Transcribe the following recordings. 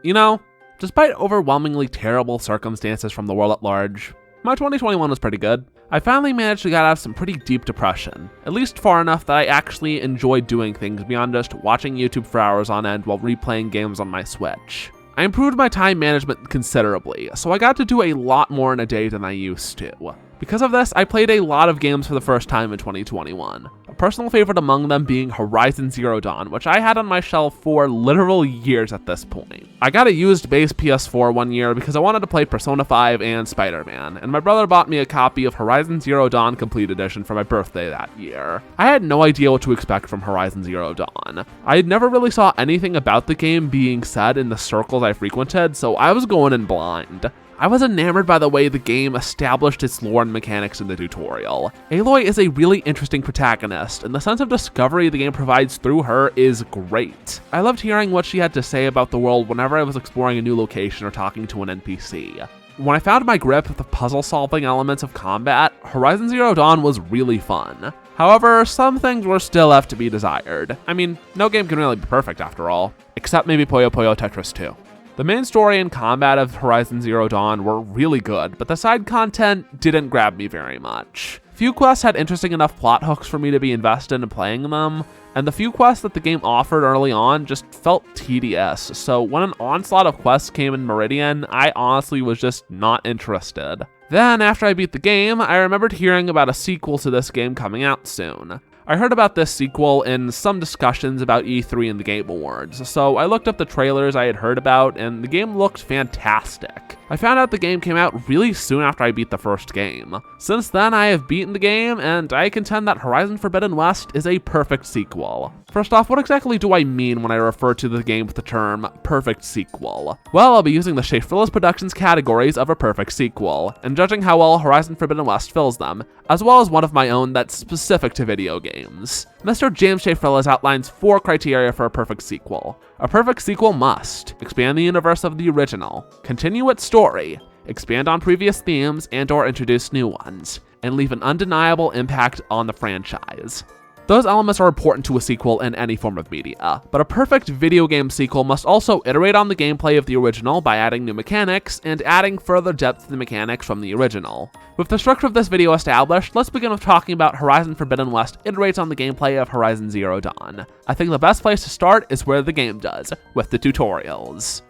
You know, despite overwhelmingly terrible circumstances from the world at large, my 2021 was pretty good. I finally managed to get out of some pretty deep depression, at least far enough that I actually enjoyed doing things beyond just watching YouTube for hours on end while replaying games on my Switch. I improved my time management considerably, so I got to do a lot more in a day than I used to. Because of this, I played a lot of games for the first time in 2021. A personal favorite among them being Horizon Zero Dawn, which I had on my shelf for literal years at this point. I got a used base PS4 one year because I wanted to play Persona 5 and Spider-Man, and my brother bought me a copy of Horizon Zero Dawn Complete Edition for my birthday that year. I had no idea what to expect from Horizon Zero Dawn. I never really saw anything about the game being said in the circles I frequented, so I was going in blind. I was enamored by the way the game established its lore and mechanics in the tutorial. Aloy is a really interesting protagonist, and the sense of discovery the game provides through her is great. I loved hearing what she had to say about the world whenever I was exploring a new location or talking to an NPC. When I found my grip with the puzzle-solving elements of combat, Horizon Zero Dawn was really fun. However, some things were still left to be desired. I mean, no game can really be perfect after all, except maybe Puyo Puyo Tetris 2. The main story and combat of Horizon Zero Dawn were really good, but the side content didn't grab me very much. Few quests had interesting enough plot hooks for me to be invested in playing them, and the few quests that the game offered early on just felt tedious, so when an onslaught of quests came in Meridian, I honestly was just not interested. Then, after I beat the game, I remembered hearing about a sequel to this game coming out soon. I heard about this sequel in some discussions about E3 and the Game Awards, so I looked up the trailers I had heard about, and the game looked fantastic. I found out the game came out really soon after I beat the first game. Since then, I have beaten the game, and I contend that Horizon Forbidden West is a perfect sequel. First off, what exactly do I mean when I refer to the game with the term perfect sequel? Well, I'll be using the Schaeffrillas Productions categories of a perfect sequel, and judging how well Horizon Forbidden West fills them, as well as one of my own that's specific to video games. Mr. James Schaeffrillas outlines 4 criteria for a perfect sequel. A perfect sequel must expand the universe of the original, continue its story, expand on previous themes and/or introduce new ones, and leave an undeniable impact on the franchise. Those elements are important to a sequel in any form of media, but a perfect video game sequel must also iterate on the gameplay of the original by adding new mechanics and adding further depth to the mechanics from the original. With the structure of this video established, let's begin with talking about Horizon Forbidden West iterates on the gameplay of Horizon Zero Dawn. I think the best place to start is where the game does, with the tutorials.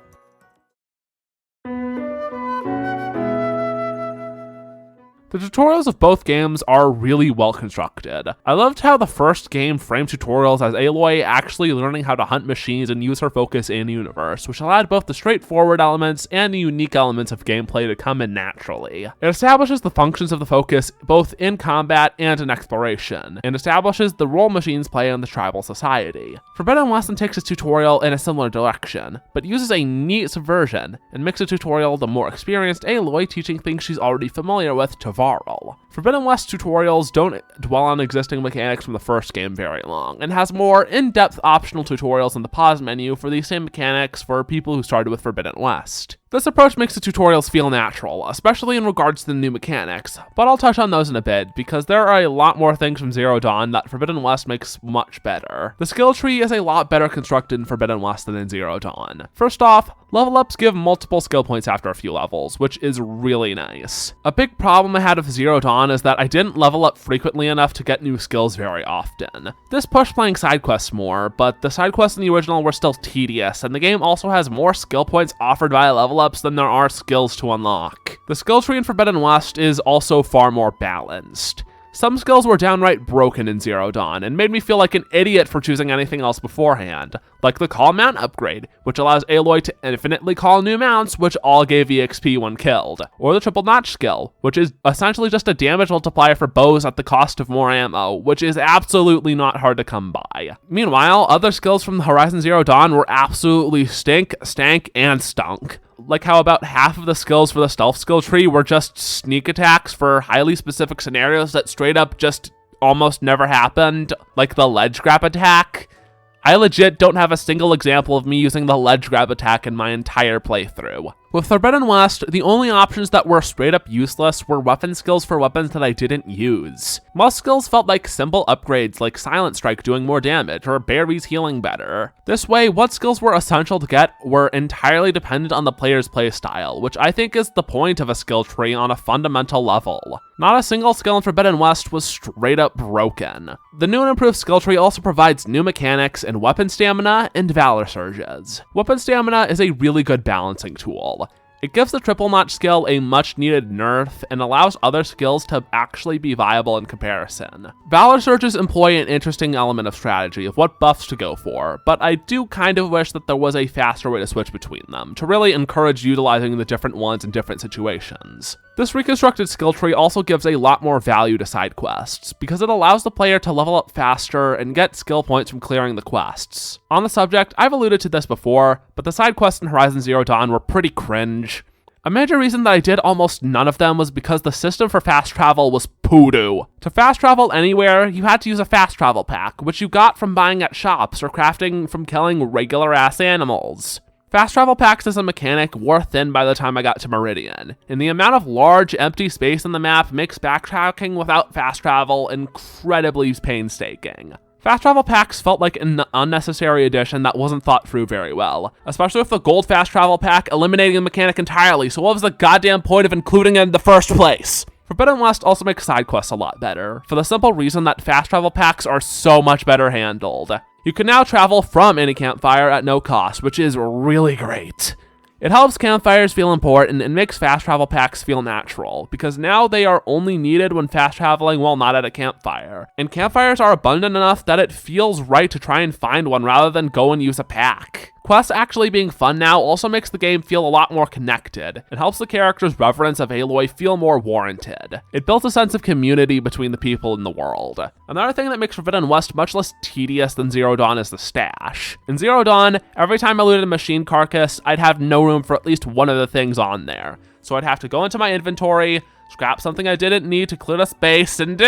The tutorials of both games are really well constructed. I loved how the first game framed tutorials as Aloy actually learning how to hunt machines and use her focus in universe, which allowed both the straightforward elements and the unique elements of gameplay to come in naturally. It establishes the functions of the focus both in combat and in exploration, and establishes the role machines play in the tribal society. Forbidden West takes its tutorial in a similar direction, but uses a neat subversion, and makes a tutorial the more experienced Aloy teaching things she's already familiar with to Forbidden West tutorials don't dwell on existing mechanics from the first game very long, and has more in-depth optional tutorials in the pause menu for these same mechanics for people who started with Forbidden West. This approach makes the tutorials feel natural, especially in regards to the new mechanics, but I'll touch on those in a bit, because there are a lot more things from Zero Dawn that Forbidden West makes much better. The skill tree is a lot better constructed in Forbidden West than in Zero Dawn. First off, level ups give multiple skill points after a few levels, which is really nice. A big problem I had with Zero Dawn is that I didn't level up frequently enough to get new skills very often. This pushed playing side quests more, but the side quests in the original were still tedious, and the game also has more skill points offered via level ups than there are skills to unlock. The skill tree in Forbidden West is also far more balanced. Some skills were downright broken in Zero Dawn, and made me feel like an idiot for choosing anything else beforehand, like the Call Mount upgrade, which allows Aloy to infinitely call new mounts, which all gave EXP when killed, or the Triple Notch skill, which is essentially just a damage multiplier for bows at the cost of more ammo, which is absolutely not hard to come by. Meanwhile, other skills from Horizon Zero Dawn were absolutely stink, stank, and stunk. Like how about half of the skills for the stealth skill tree were just sneak attacks for highly specific scenarios that straight up just almost never happened, like the ledge grab attack. I legit don't have a single example of me using the ledge grab attack in my entire playthrough. With Forbidden West, the only options that were straight up useless were weapon skills for weapons that I didn't use. Most skills felt like simple upgrades like Silent Strike doing more damage or berries healing better. This way, what skills were essential to get were entirely dependent on the player's playstyle, which I think is the point of a skill tree on a fundamental level. Not a single skill in Forbidden West was straight up broken. The new and improved skill tree also provides new mechanics in weapon stamina and valor surges. Weapon stamina is a really good balancing tool. It gives the triple notch skill a much needed nerf and allows other skills to actually be viable in comparison. Valor surges employ an interesting element of strategy of what buffs to go for, but I do kind of wish that there was a faster way to switch between them, to really encourage utilizing the different ones in different situations. This reconstructed skill tree also gives a lot more value to side quests, because it allows the player to level up faster and get skill points from clearing the quests. On the subject, I've alluded to this before, but the side quests in Horizon Zero Dawn were pretty cringe. A major reason that I did almost none of them was because the system for fast travel was poodoo. To fast travel anywhere, you had to use a fast travel pack, which you got from buying at shops or crafting from killing regular ass animals. Fast travel packs as a mechanic wore thin by the time I got to Meridian, and the amount of large, empty space on the map makes backtracking without fast travel incredibly painstaking. Fast travel packs felt like an unnecessary addition that wasn't thought through very well, especially with the gold fast travel pack eliminating the mechanic entirely, so what was the goddamn point of including it in the first place? Forbidden West also makes side quests a lot better, for the simple reason that fast travel packs are so much better handled. You can now travel from any campfire at no cost, which is really great. It helps campfires feel important and makes fast travel packs feel natural, because now they are only needed when fast traveling while not at a campfire. And campfires are abundant enough that it feels right to try and find one rather than go and use a pack. Quests actually being fun now also makes the game feel a lot more connected. It helps the character's reverence of Aloy feel more warranted. It builds a sense of community between the people in the world. Another thing that makes Forbidden West much less tedious than Zero Dawn is the stash. In Zero Dawn, every time I looted a machine carcass, I'd have no room for at least one of the things on there. So I'd have to go into my inventory, scrap something I didn't need to clear the space, and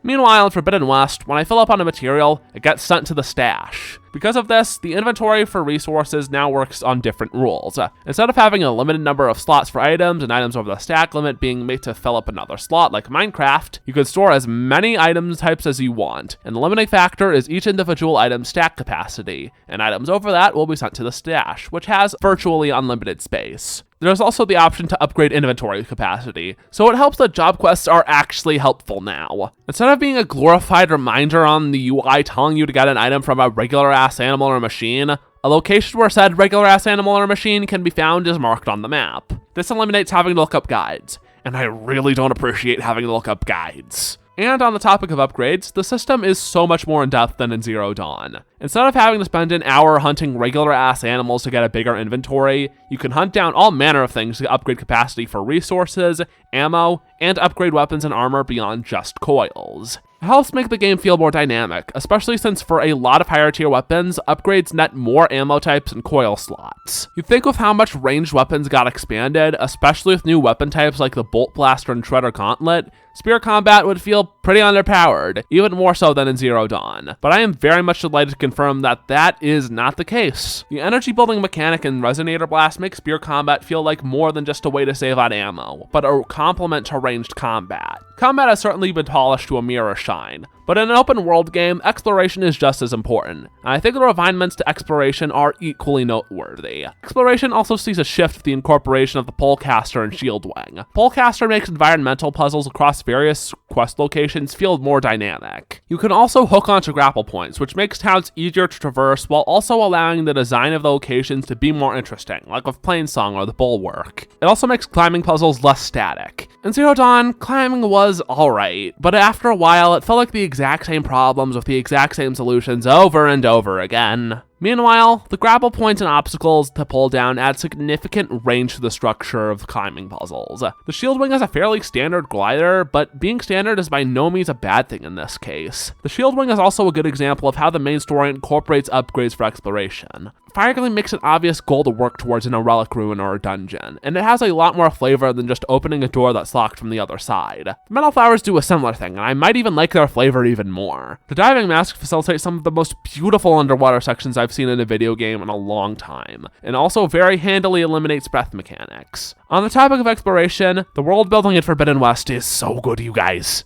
Meanwhile, in Forbidden West, when I fill up on a material, it gets sent to the stash. Because of this, the inventory for resources now works on different rules. Instead of having a limited number of slots for items and items over the stack limit being made to fill up another slot like Minecraft, you can store as many item types as you want, and the limiting factor is each individual item's stack capacity, and items over that will be sent to the stash, which has virtually unlimited space. There's also the option to upgrade inventory capacity, so it helps that job quests are actually helpful now. Instead of being a glorified reminder on the UI telling you to get an item from a regular-ass animal or machine, a location where said regular-ass animal or machine can be found is marked on the map. This eliminates having to look up guides, and I really don't appreciate having to look up guides. And on the topic of upgrades, the system is so much more in-depth than in Zero Dawn. Instead of having to spend an hour hunting regular-ass animals to get a bigger inventory, you can hunt down all manner of things to upgrade capacity for resources, ammo, and upgrade weapons and armor beyond just coils. It helps make the game feel more dynamic, especially since for a lot of higher tier weapons, upgrades net more ammo types and coil slots. You'd think with how much ranged weapons got expanded, especially with new weapon types like the Bolt Blaster and Shredder Gauntlet, spear combat would feel pretty underpowered, even more so than in Zero Dawn. But I am very much delighted to confirm that that is not the case. The energy building mechanic in Resonator Blast makes spear combat feel like more than just a way to save on ammo, but a complement to ranged combat. Combat has certainly been polished to a mirror shine, but in an open world game, exploration is just as important, and I think the refinements to exploration are equally noteworthy. Exploration also sees a shift with the incorporation of the Polecaster and Shieldwing. Polecaster makes environmental puzzles across various quest locations feel more dynamic. You can also hook onto grapple points, which makes towns easier to traverse while also allowing the design of the locations to be more interesting, like with Plainsong or the Bulwark. It also makes climbing puzzles less static. In Zero Dawn, climbing was alright, but after a while it felt like the exact same problems with the exact same solutions over and over again. Meanwhile, the grapple points and obstacles to pull down add significant range to the structure of climbing puzzles. The Shieldwing is a fairly standard glider, but being standard is by no means a bad thing in this case. The Shieldwing is also a good example of how the main story incorporates upgrades for exploration. Firegleam makes an obvious goal to work towards in a relic ruin or a dungeon, and it has a lot more flavor than just opening a door that's locked from the other side. The Metal Flowers do a similar thing, and I might even like their flavor even more. The Diving Mask facilitates some of the most beautiful underwater sections I've I've seen in a video game in a long time, and also very handily eliminates breath mechanics. On the topic of exploration, the world building in Forbidden West is so good, you guys.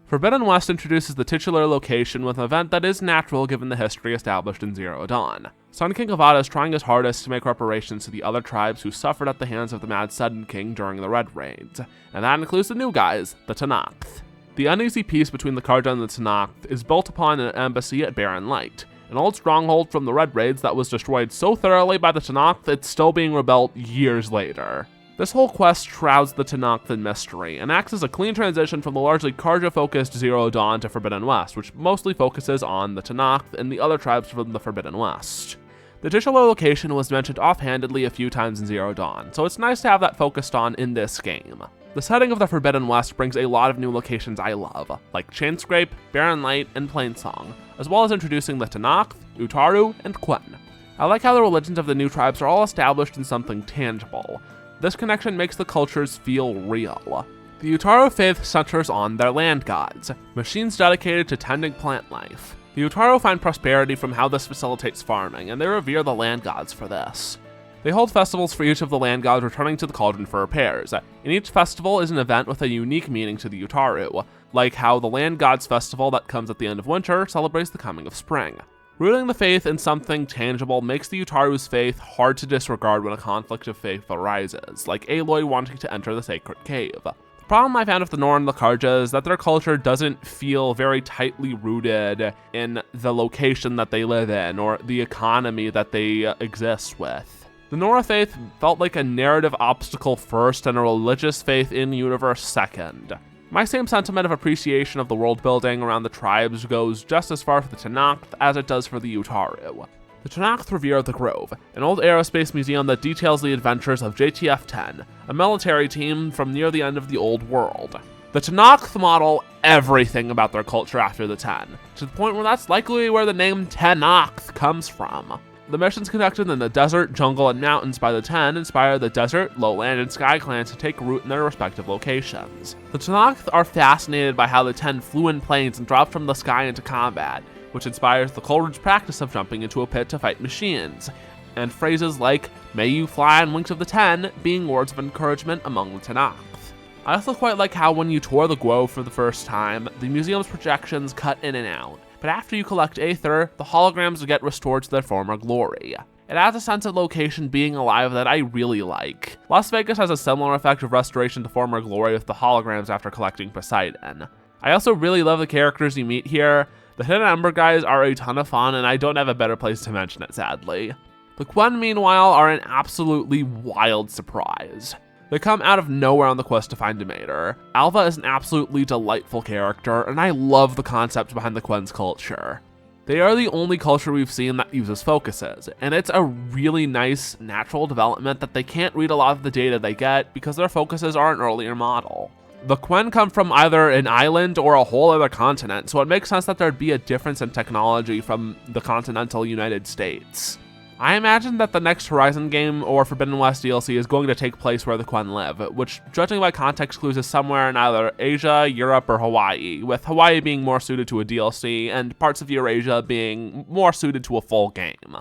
Forbidden West introduces the titular location with an event that is natural given the history established in Zero Dawn. Sun King Avada is trying his hardest to make reparations to the other tribes who suffered at the hands of the Mad Sudden King during the Red Raids, and that includes the new guys, the Tenakth. The uneasy peace between the Karja and the Tenakth is built upon an embassy at Barren Light, an old stronghold from the Red Raids that was destroyed so thoroughly by the Tenakth it's still being rebuilt years later. This whole quest shrouds the Tenakth in mystery, and acts as a clean transition from the largely Karja-focused Zero Dawn to Forbidden West, which mostly focuses on the Tenakth and the other tribes from the Forbidden West. The titular location was mentioned offhandedly a few times in Zero Dawn, so it's nice to have that focused on in this game. The setting of the Forbidden West brings a lot of new locations I love, like Chainscrape, Barren Light, and Plainsong, as well as introducing the Tenakth, Utaru, and Quen. I like how the religions of the new tribes are all established in something tangible. This connection makes the cultures feel real. The Utaru faith centers on their land gods, machines dedicated to tending plant life. The Utaru find prosperity from how this facilitates farming, and they revere the land gods for this. They hold festivals for each of the land gods returning to the cauldron for repairs, and each festival is an event with a unique meaning to the Utaru, like how the land gods festival that comes at the end of winter celebrates the coming of spring. Rooting the faith in something tangible makes the Utaru's faith hard to disregard when a conflict of faith arises, like Aloy wanting to enter the sacred cave. The problem I found with the Nora and the Karja is that their culture doesn't feel very tightly rooted in the location that they live in, or the economy that they exist with. The Nora faith felt like a narrative obstacle first and a religious faith in-universe second. My same sentiment of appreciation of the world building around the tribes goes just as far for the Tenakth as it does for the Utaru. The Tenakth revere the Grove, an old aerospace museum that details the adventures of JTF-10, a military team from near the end of the old world. The Tenakth model everything about their culture after the 10, to the point where that's likely where the name Tenakth comes from. The missions conducted in the desert, jungle, and mountains by the 10 inspire the desert, lowland, and sky clans to take root in their respective locations. The Tenakth are fascinated by how the 10 flew in planes and dropped from the sky into combat, which inspires the Coleridge practice of jumping into a pit to fight machines, and phrases like, "May you fly on wings of the 10" being words of encouragement among the Tenakth. I also quite like how when you tour the Grove for the first time, the museum's projections cut in and out. But after you collect Aether, the holograms get restored to their former glory. It adds a sense of location being alive that I really like. Las Vegas has a similar effect of restoration to former glory with the holograms after collecting Poseidon. I also really love the characters you meet here. The Hidden Ember guys are a ton of fun, and I don't have a better place to mention it, sadly. The Quen, meanwhile, are an absolutely wild surprise. They come out of nowhere on the quest to find Demeter. Alva is an absolutely delightful character, and I love the concept behind the Quen's culture. They are the only culture we've seen that uses focuses, and it's a really nice natural development that they can't read a lot of the data they get because their focuses are an earlier model. The Quen come from either an island or a whole other continent, so it makes sense that there'd be a difference in technology from the continental United States. I imagine that the next Horizon game or Forbidden West DLC is going to take place where the Quen live, which, judging by context clues, is somewhere in either Asia, Europe, or Hawaii, with Hawaii being more suited to a DLC and parts of Eurasia being more suited to a full game.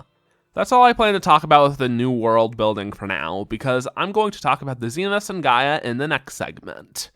That's all I plan to talk about with the new world building for now, because I'm going to talk about the Zeniths and Gaia in the next segment.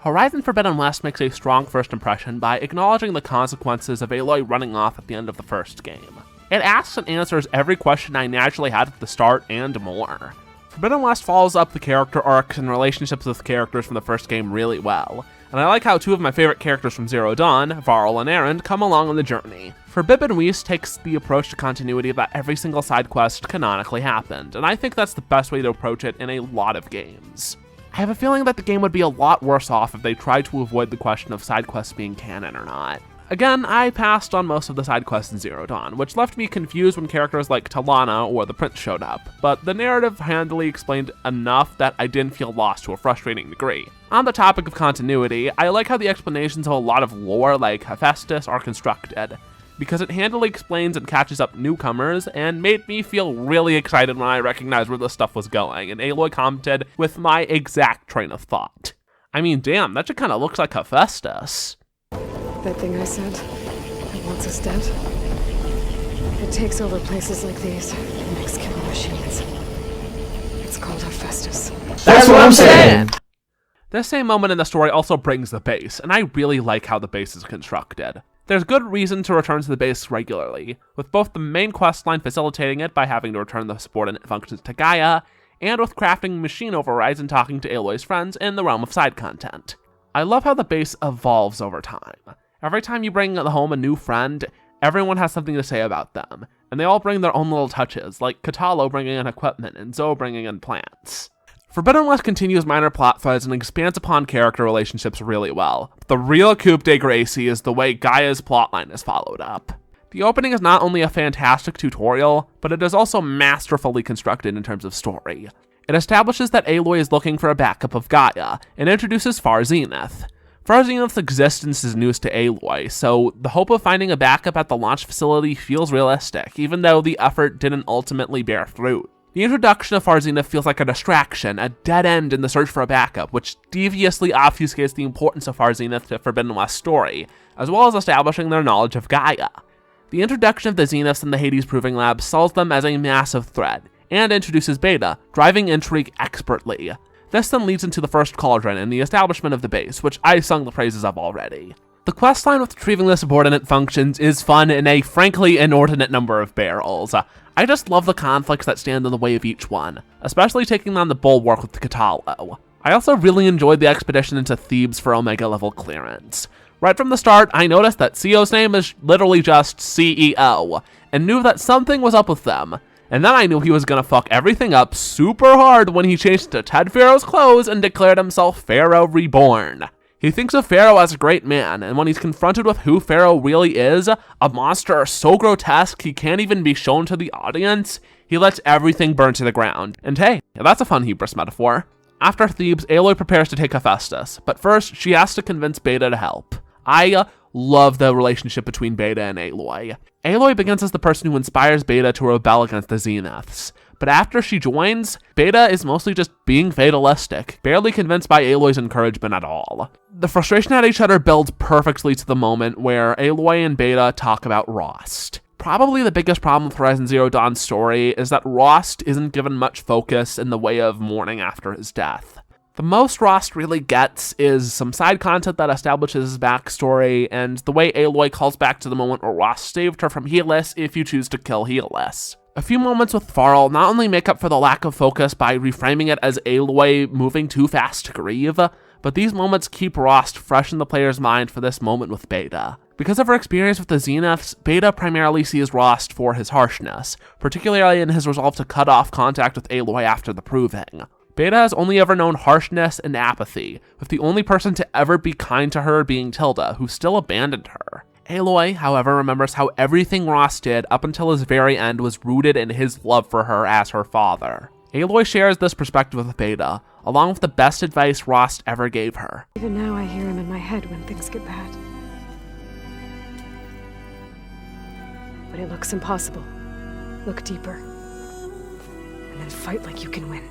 Horizon Forbidden West makes a strong first impression by acknowledging the consequences of Aloy running off at the end of the first game. It asks and answers every question I naturally had at the start and more. Forbidden West follows up the character arcs and relationships with characters from the first game really well, and I like how two of my favorite characters from Zero Dawn, Varl and Erend, come along on the journey. Forbidden West takes the approach to continuity that every single side quest canonically happened, and I think that's the best way to approach it in a lot of games. I have a feeling that the game would be a lot worse off if they tried to avoid the question of side quests being canon or not. Again, I passed on most of the side quests in Zero Dawn, which left me confused when characters like Talana or the Prince showed up, but the narrative handily explained enough that I didn't feel lost to a frustrating degree. On the topic of continuity, I like how the explanations of a lot of lore like Hephaestus are constructed. because it handily explains and catches up newcomers and made me feel really excited when I recognized where this stuff was going, and Aloy commented with my exact train of thought. I mean, damn, that just kind of looks like Hephaestus. That thing I sent, it wants us dead. It takes over places like these and makes killer machines. It's called Hephaestus. That's what I'm saying! This same moment in the story also brings the base, and I really like how the base is constructed. There's good reason to return to the base regularly, with both the main questline facilitating it by having to return the subordinate functions to Gaia, and with crafting machine overrides and talking to Aloy's friends in the realm of side content. I love how the base evolves over time. Every time you bring home a new friend, everyone has something to say about them, and they all bring their own little touches, like Katalo bringing in equipment and Zoe bringing in plants. Forbidden West continues minor plot threads and expands upon character relationships really well. The real coup de grace is the way Gaia's plotline is followed up. The opening is not only a fantastic tutorial, but it is also masterfully constructed in terms of story. It establishes that Aloy is looking for a backup of Gaia, and introduces Far Zenith. Far Zenith's existence is news to Aloy, so the hope of finding a backup at the launch facility feels realistic, even though the effort didn't ultimately bear fruit. The introduction of Far Zenith feels like a distraction, a dead end in the search for a backup, which deviously obfuscates the importance of Far Zenith to Forbidden West's story, as well as establishing their knowledge of Gaia. The introduction of the Zeniths in the Hades Proving Lab sells them as a massive threat, and introduces Beta, driving intrigue expertly. This then leads into the first cauldron and the establishment of the base, which I sung the praises of already. The questline with retrieving the subordinate functions is fun in a frankly inordinate number of barrels. I just love the conflicts that stand in the way of each one, especially taking on the bulwark with Katalo. I also really enjoyed the expedition into Thebes for Omega level clearance. Right from the start, I noticed that CEO's name is literally just CEO, and knew that something was up with them. And then I knew he was gonna fuck everything up super hard when he changed to Ted Pharaoh's clothes and declared himself Pharaoh Reborn. He thinks of Pharaoh as a great man, and when he's confronted with who Pharaoh really is, a monster so grotesque he can't even be shown to the audience, he lets everything burn to the ground. And hey, that's a fun hubris metaphor. After Thebes, Aloy prepares to take Hephaestus, but first she has to convince Beta to help. I love the relationship between Beta and Aloy. Aloy begins as the person who inspires Beta to rebel against the Zeniths, but after she joins, Beta is mostly just being fatalistic, barely convinced by Aloy's encouragement at all. The frustration at each other builds perfectly to the moment where Aloy and Beta talk about Rost. Probably the biggest problem with Horizon Zero Dawn's story is that Rost isn't given much focus in the way of mourning after his death. The most Rost really gets is some side content that establishes his backstory, and the way Aloy calls back to the moment where Rost saved her from Helis if you choose to kill Helis. A few moments with Varl not only make up for the lack of focus by reframing it as Aloy moving too fast to grieve, but these moments keep Rost fresh in the player's mind for this moment with Beta. Because of her experience with the Zeniths, Beta primarily sees Rost for his harshness, particularly in his resolve to cut off contact with Aloy after the Proving. Beta has only ever known harshness and apathy, with the only person to ever be kind to her being Tilda, who still abandoned her. Aloy, however, remembers how everything Rost did up until his very end was rooted in his love for her as her father. Aloy shares this perspective with Beta, along with the best advice Rost ever gave her. Even now I hear him in my head when things get bad. When it looks impossible, look deeper. And then fight like you can win.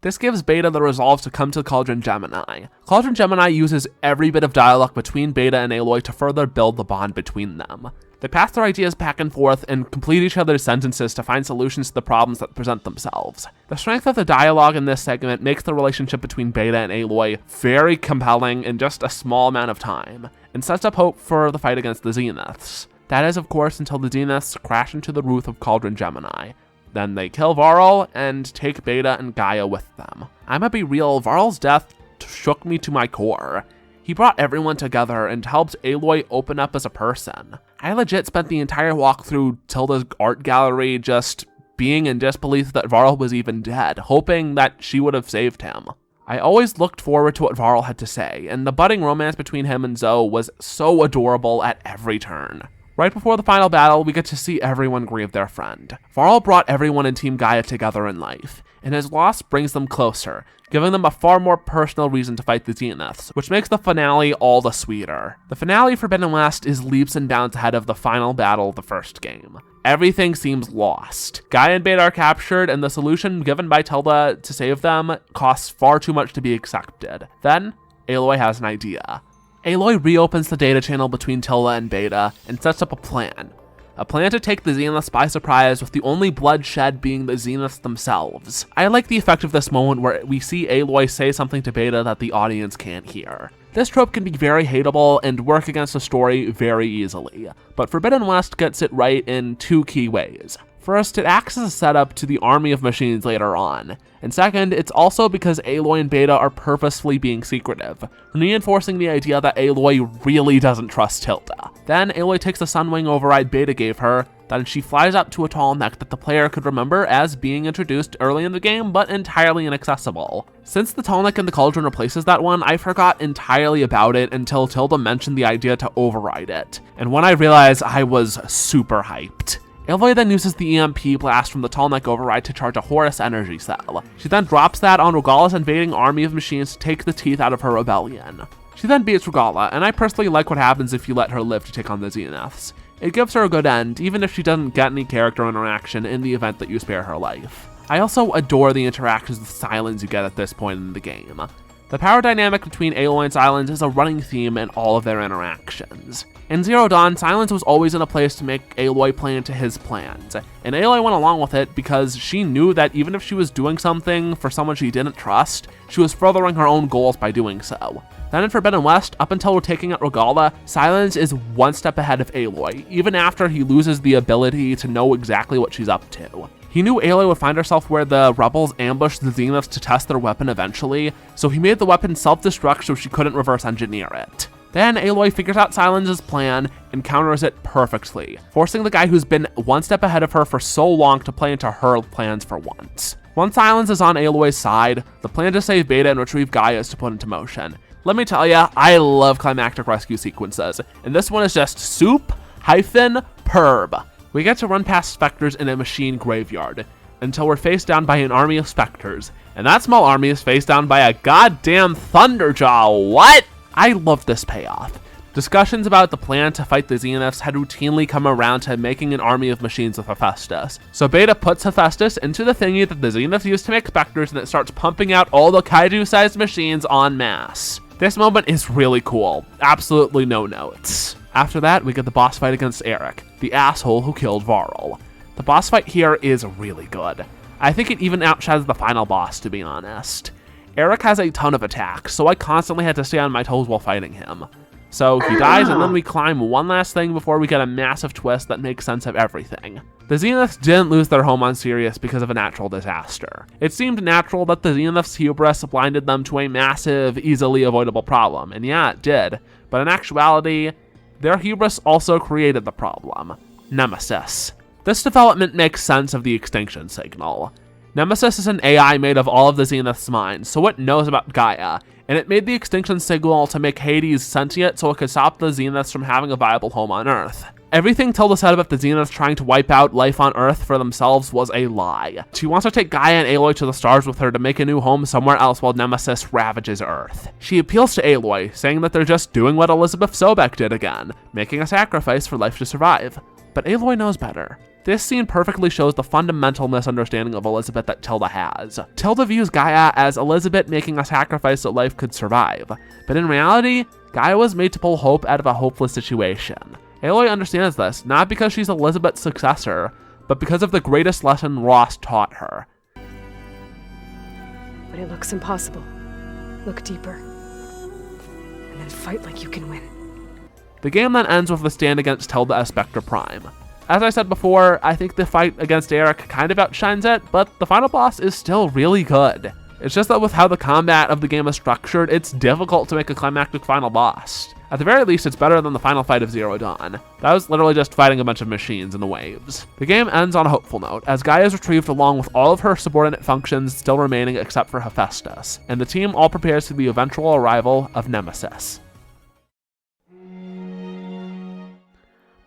This gives Beta the resolve to come to Cauldron Gemini. Cauldron Gemini uses every bit of dialogue between Beta and Aloy to further build the bond between them. They pass their ideas back and forth and complete each other's sentences to find solutions to the problems that present themselves. The strength of the dialogue in this segment makes the relationship between Beta and Aloy very compelling in just a small amount of time, and sets up hope for the fight against the Zeniths. That is, of course, until the Zeniths crash into the roof of Cauldron Gemini. Then they kill Varl and take Beta and Gaia with them. I'ma be real, Varl's death shook me to my core. He brought everyone together and helped Aloy open up as a person. I legit spent the entire walk through Tilda's art gallery just being in disbelief that Varl was even dead, hoping that she would have saved him. I always looked forward to what Varl had to say, and the budding romance between him and Zoe was so adorable at every turn. Right before the final battle, we get to see everyone grieve their friend. Varl brought everyone in Team Gaia together in life, and his loss brings them closer, giving them a far more personal reason to fight the Zeniths, which makes the finale all the sweeter. The finale for Forbidden West is leaps and bounds ahead of the final battle of the first game. Everything seems lost. Gaia and Beta are captured, and the solution given by Tilda to save them costs far too much to be accepted. Then, Aloy has an idea. Aloy reopens the data channel between Tilda and Beta and sets up a plan. A plan to take the Zeniths by surprise, with the only bloodshed being the Zeniths themselves. I like the effect of this moment where we see Aloy say something to Beta that the audience can't hear. This trope can be very hateable and work against the story very easily, but Forbidden West gets it right in two key ways. First, it acts as a setup to the army of machines later on, and second, it's also because Aloy and Beta are purposefully being secretive, reinforcing the idea that Aloy really doesn't trust Tilda. Then, Aloy takes the Sunwing override Beta gave her, then she flies up to a tall neck that the player could remember as being introduced early in the game, but entirely inaccessible. Since the tall neck in the Cauldron replaces that one, I forgot entirely about it until Tilda mentioned the idea to override it, and when I realized, I was super hyped. Aloy then uses the EMP blast from the Tallneck override to charge a Horus energy cell. She then drops that on Regala's invading army of machines to take the teeth out of her rebellion. She then beats Regala, and I personally like what happens if you let her live to take on the Zeniths. It gives her a good end, even if she doesn't get any character interaction in the event that you spare her life. I also adore the interactions with Sylens you get at this point in the game. The power dynamic between Aloy and Sylens is a running theme in all of their interactions. In Zero Dawn, Sylens was always in a place to make Aloy play into his plans, and Aloy went along with it because she knew that even if she was doing something for someone she didn't trust, she was furthering her own goals by doing so. Then in Forbidden West, up until we're taking out Regala, Sylens is one step ahead of Aloy, even after he loses the ability to know exactly what she's up to. He knew Aloy would find herself where the rebels ambushed the Zeniths to test their weapon eventually, so he made the weapon self-destruct so she couldn't reverse engineer it. Then Aloy figures out Sylens' plan and counters it perfectly, forcing the guy who's been one step ahead of her for so long to play into her plans for once. Once Sylens is on Aloy's side, the plan to save Beta and retrieve Gaia is to put into motion. Let me tell ya, I love climactic rescue sequences, and this one is just soup-perb. We get to run past specters in a machine graveyard, until we're faced down by an army of specters, and that small army is faced down by a goddamn Thunderjaw. What? I love this payoff. Discussions about the plan to fight the Zeniths had routinely come around to making an army of machines with Hephaestus. So Beta puts Hephaestus into the thingy that the Zeniths use to make specters, and it starts pumping out all the kaiju-sized machines en masse. This moment is really cool. Absolutely no notes. After that, we get the boss fight against Eric, the asshole who killed Varl. The boss fight here is really good. I think it even outshines the final boss, to be honest. Eric has a ton of attacks, so I constantly had to stay on my toes while fighting him. So he dies, and then we climb one last thing before we get a massive twist that makes sense of everything. The Zeniths didn't lose their home on Sirius because of a natural disaster. It seemed natural that the Zeniths' hubris blinded them to a massive, easily avoidable problem, and yeah, it did. But in actuality, their hubris also created the problem: Nemesis. This development makes sense of the extinction signal. Nemesis is an AI made of all of the Zenith's minds, so it knows about Gaia, and it made the extinction signal to make Hades sentient so it could stop the Zeniths from having a viable home on Earth. Everything Tilda said about the Zeniths trying to wipe out life on Earth for themselves was a lie. She wants to take Gaia and Aloy to the stars with her to make a new home somewhere else while Nemesis ravages Earth. She appeals to Aloy, saying that they're just doing what Elizabeth Sobeck did again, making a sacrifice for life to survive. But Aloy knows better. This scene perfectly shows the fundamental misunderstanding of Elizabeth that Tilda has. Tilda views Gaia as Elizabeth making a sacrifice so life could survive, but in reality, Gaia was made to pull hope out of a hopeless situation. Aloy understands this, not because she's Elizabeth's successor, but because of the greatest lesson Ross taught her. When it looks impossible, look deeper, and then fight like you can win. The game then ends with the stand against Tilda as Spectre Prime. As I said before, I think the fight against Eric kind of outshines it, but the final boss is still really good. It's just that with how the combat of the game is structured, it's difficult to make a climactic final boss. At the very least, it's better than the final fight of Zero Dawn. That was literally just fighting a bunch of machines in the waves. The game ends on a hopeful note, as Gaia is retrieved along with all of her subordinate functions still remaining except for Hephaestus, and the team all prepares for the eventual arrival of Nemesis.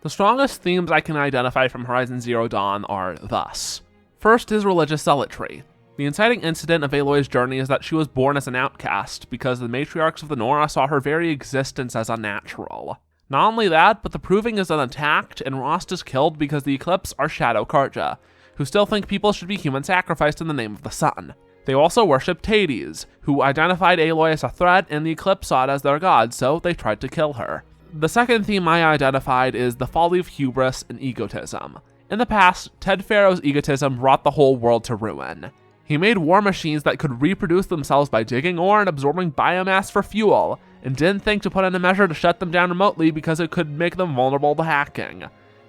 The strongest themes I can identify from Horizon Zero Dawn are thus. First is religious zealotry. The inciting incident of Aloy's journey is that she was born as an outcast because the matriarchs of the Nora saw her very existence as unnatural. Not only that, but the Proving is unattacked, and Rost is killed because the Eclipse are Shadow Karja, who still think people should be human sacrificed in the name of the sun. They also worshipped Hades, who identified Aloy as a threat, and the Eclipse saw it as their god, so they tried to kill her. The second theme I identified is the folly of hubris and egotism. In the past, Ted Faro's egotism brought the whole world to ruin. He made war machines that could reproduce themselves by digging ore and absorbing biomass for fuel, and didn't think to put in a measure to shut them down remotely because it could make them vulnerable to hacking.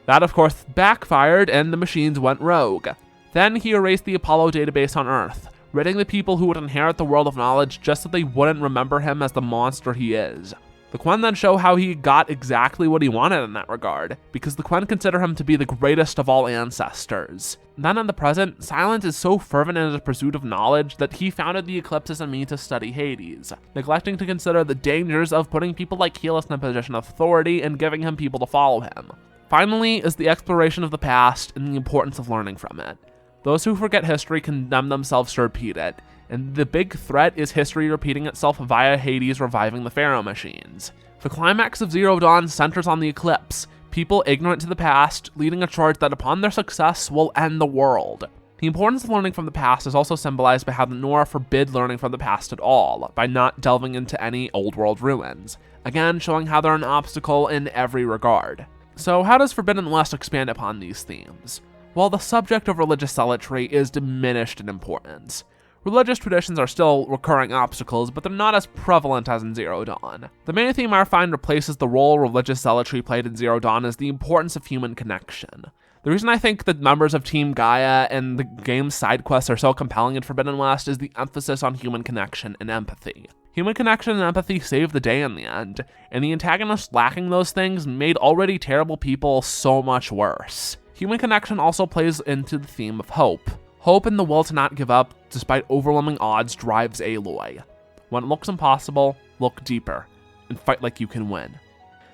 That of course backfired and the machines went rogue. Then he erased the Apollo database on Earth, ridding the people who would inherit the world of knowledge just so they wouldn't remember him as the monster he is. The Quen then show how he got exactly what he wanted in that regard, because the Quen consider him to be the greatest of all ancestors. Then in the present, Silence is so fervent in his pursuit of knowledge that he founded the Eclipse as a means to study Hades, neglecting to consider the dangers of putting people like Helis in a position of authority and giving him people to follow him. Finally is the exploration of the past and the importance of learning from it. Those who forget history condemn themselves to repeat it, and the big threat is history repeating itself via Hades reviving the Pharaoh machines. The climax of Zero Dawn centers on the Eclipse, people ignorant to the past, leading a charge that upon their success will end the world. The importance of learning from the past is also symbolized by how the Nora forbid learning from the past at all, by not delving into any old world ruins, again showing how they're an obstacle in every regard. So how does Forbidden West expand upon these themes? Well, the subject of religious zealotry is diminished in importance. Religious traditions are still recurring obstacles, but they're not as prevalent as in Zero Dawn. The main theme I find replaces the role religious zealotry played in Zero Dawn is the importance of human connection. The reason I think that members of Team Gaia and the game's side quests are so compelling in Forbidden West is the emphasis on human connection and empathy. Human connection and empathy saved the day in the end, and the antagonist lacking those things made already terrible people so much worse. Human connection also plays into the theme of hope. Hope and the will to not give up despite overwhelming odds drives Aloy. When it looks impossible, look deeper, and fight like you can win.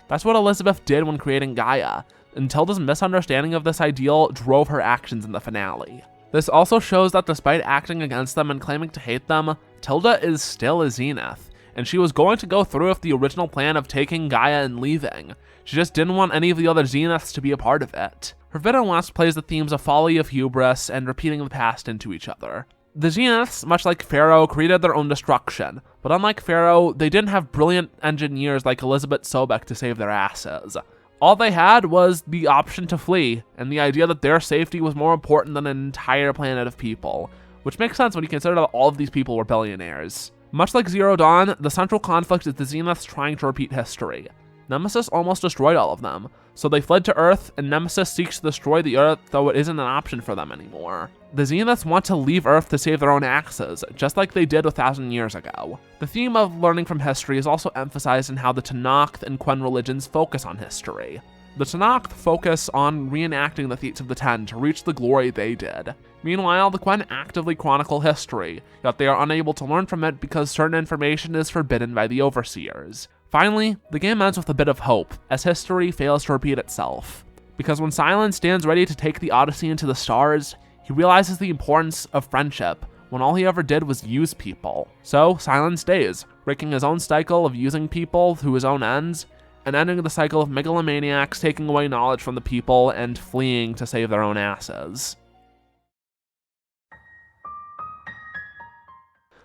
That's what Elizabeth did when creating Gaia, and Tilda's misunderstanding of this ideal drove her actions in the finale. This also shows that despite acting against them and claiming to hate them, Tilda is still a Zenith, and she was going to go through with the original plan of taking Gaia and leaving. She just didn't want any of the other Zeniths to be a part of it. Forbidden West plays the themes of folly, of hubris, and repeating the past into each other. The Zeniths, much like Pharaoh, created their own destruction, but unlike Pharaoh, they didn't have brilliant engineers like Elizabeth Sobek to save their asses. All they had was the option to flee, and the idea that their safety was more important than an entire planet of people, which makes sense when you consider that all of these people were billionaires. Much like Zero Dawn, the central conflict is the Zeniths trying to repeat history. Nemesis almost destroyed all of them, so they fled to Earth, and Nemesis seeks to destroy the Earth, though it isn't an option for them anymore. The Zeniths want to leave Earth to save their own axes, just like they did 1,000 years ago. The theme of learning from history is also emphasized in how the Tenakth and Quen religions focus on history. The Tenakth focus on reenacting the feats of the Ten to reach the glory they did. Meanwhile, the Quen actively chronicle history, yet they are unable to learn from it because certain information is forbidden by the Overseers. Finally, the game ends with a bit of hope, as history fails to repeat itself. Because when Silence stands ready to take the Odyssey into the stars, he realizes the importance of friendship, when all he ever did was use people. So, Silence stays, breaking his own cycle of using people to his own ends, and ending the cycle of megalomaniacs taking away knowledge from the people and fleeing to save their own asses.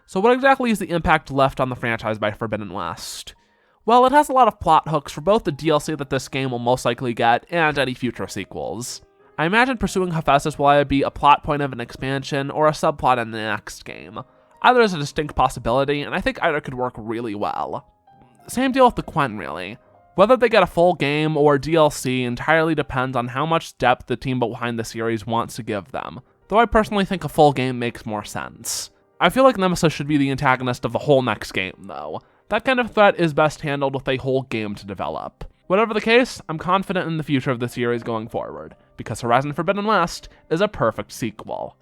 So what exactly is the impact left on the franchise by Forbidden West? Well, it has a lot of plot hooks for both the DLC that this game will most likely get and any future sequels. I imagine pursuing Hephaestus will either be a plot point of an expansion or a subplot in the next game. Either is a distinct possibility, and I think either could work really well. Same deal with the Quen, really. Whether they get a full game or DLC entirely depends on how much depth the team behind the series wants to give them, though I personally think a full game makes more sense. I feel like Nemesis should be the antagonist of the whole next game, though. That kind of threat is best handled with a whole game to develop. Whatever the case, I'm confident in the future of the series going forward, because Horizon Forbidden West is a perfect sequel.